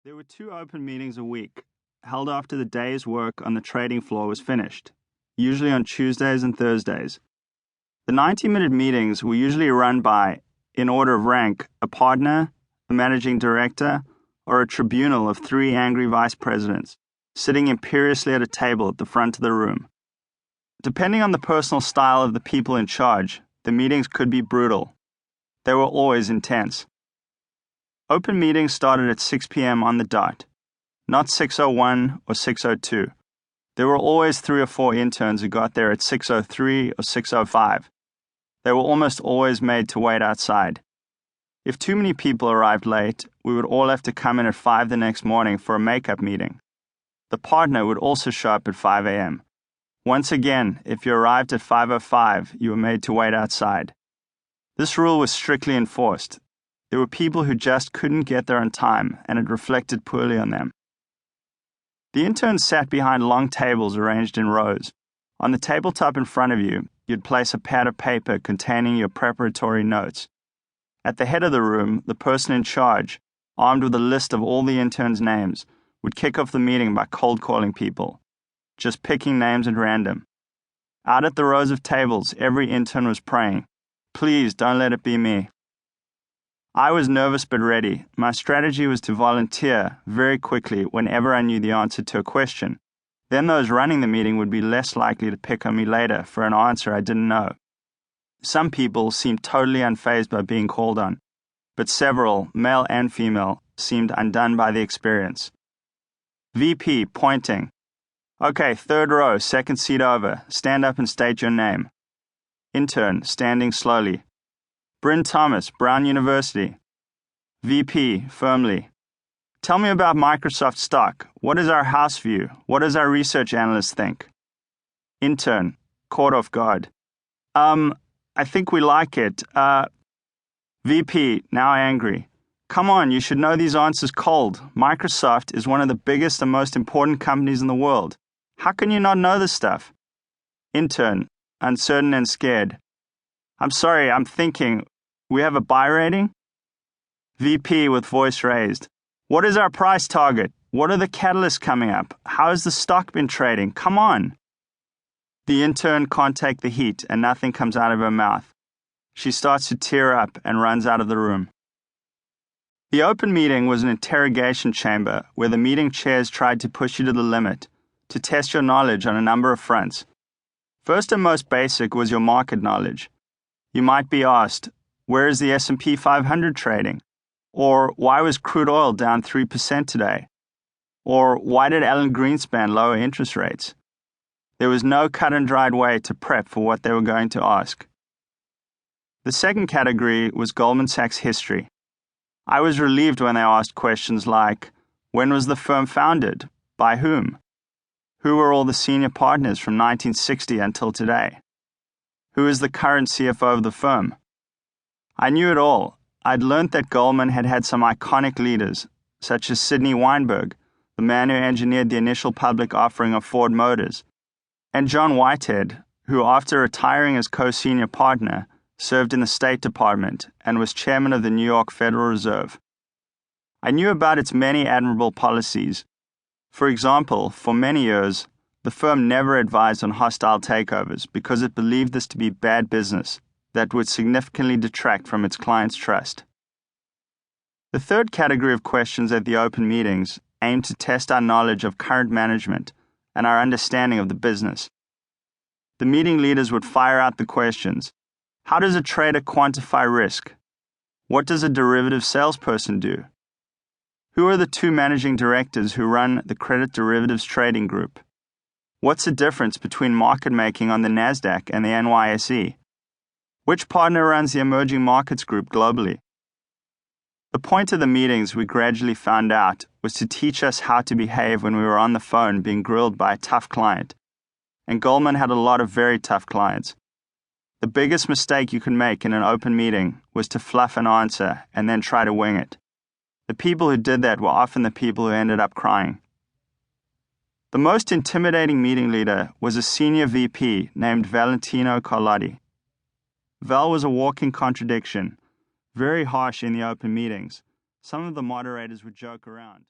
There were 2 open meetings a week, held after the day's work on the trading floor was finished, usually on Tuesdays and Thursdays. The 90-minute meetings were usually run by, in order of rank, a partner, a managing director, or a tribunal of 3 angry vice presidents, sitting imperiously at a table at the front of the room. Depending on the personal style of the people in charge, the meetings could be brutal. They were always intense. Open meetings started at 6 p.m. on the dot, not 6:01 or 6:02. There were always 3 or 4 interns who got there at 6:03 or 6:05. They were almost always made to wait outside. If too many people arrived late, we would all have to come in at 5 the next morning for a makeup meeting. The partner would also show up at 5 a.m. Once again, if you arrived at 5:05, you were made to wait outside. This rule was strictly enforced. There were people who just couldn't get there on time, and it reflected poorly on them. The interns sat behind long tables arranged in rows. On the tabletop in front of you, you'd place a pad of paper containing your preparatory notes. At the head of the room, the person in charge, armed with a list of all the interns' names, would kick off the meeting by cold calling people, just picking names at random. Out at the rows of tables, every intern was praying, "Please don't let it be me." I was nervous but ready. My strategy was to volunteer very quickly whenever I knew the answer to a question. Then those running the meeting would be less likely to pick on me later for an answer I didn't know. Some people seemed totally unfazed by being called on, but several, male and female, seemed undone by the experience. VP pointing. "Okay, 3rd row, 2nd seat over. Stand up and state your name." Intern standing slowly. "Bryn Thomas, Brown University." VP, firmly. "Tell me about Microsoft stock. What is our house view? What does our research analyst think?" Intern, caught off guard. I think we like it. VP, now angry. "Come on, you should know these answers cold. Microsoft is one of the biggest and most important companies in the world. How can you not know this stuff?" Intern, uncertain and scared. "I'm sorry, I'm thinking. We have a buy rating?" VP with voice raised. "What is our price target? What are the catalysts coming up? How has the stock been trading? Come on." The intern can't take the heat and nothing comes out of her mouth. She starts to tear up and runs out of the room. The open meeting was an interrogation chamber where the meeting chairs tried to push you to the limit, to test your knowledge on a number of fronts. First and most basic was your market knowledge. You might be asked, where is the S&P 500 trading? Or why was crude oil down 3% today? Or why did Alan Greenspan lower interest rates? There was no cut and dried way to prep for what they were going to ask. The second category was Goldman Sachs history. I was relieved when they asked questions like, when was the firm founded? By whom? Who were all the senior partners from 1960 until today? Who is the current CFO of the firm? I knew it all. I'd learned that Goldman had had some iconic leaders, such as Sidney Weinberg, the man who engineered the initial public offering of Ford Motors, and John Whitehead, who, after retiring as co-senior partner, served in the State Department and was chairman of the New York Federal Reserve. I knew about its many admirable policies. For example, for many years, the firm never advised on hostile takeovers because it believed this to be bad business that would significantly detract from its clients' trust. The third category of questions at the open meetings aimed to test our knowledge of current management and our understanding of the business. The meeting leaders would fire out the questions. How does a trader quantify risk? What does a derivative salesperson do? Who are the 2 managing directors who run the credit derivatives trading group? What's the difference between market making on the NASDAQ and the NYSE? Which partner runs the emerging markets group globally? The point of the meetings, we gradually found out, was to teach us how to behave when we were on the phone being grilled by a tough client. And Goldman had a lot of very tough clients. The biggest mistake you can make in an open meeting was to fluff an answer and then try to wing it. The people who did that were often the people who ended up crying. The most intimidating meeting leader was a senior VP named Valentino Carlotti. Val was a walking contradiction, very harsh in the open meetings. Some of the moderators would joke around.